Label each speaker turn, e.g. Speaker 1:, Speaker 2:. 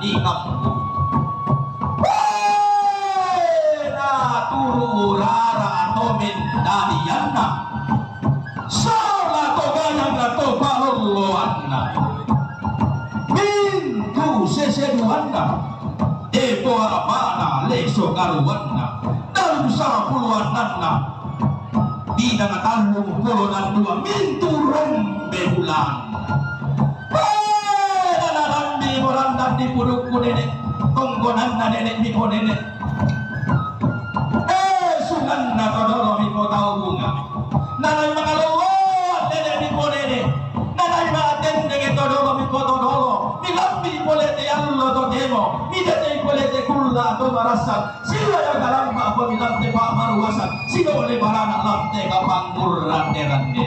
Speaker 1: di kampung. Na turu rara atomin dari yanna salah toganang atau paloloanna mintu seseduanna epo arapana leso karuanna dalam sa puluananna bidang atalmu pulunan dua mintu rombe bulan nanarandi morandan di purukku nenek tonggonanna nenek miko nenek sunganna todoro miko tau bunga nanay mga lowot nenek miko nenek nanay mga tendeng todoro miko todoro nilambi polete allo to demo midate polete kulla to marasan sila yang galampa apa bilante pa maruasan sila oleh barana lamte kapang murrande rande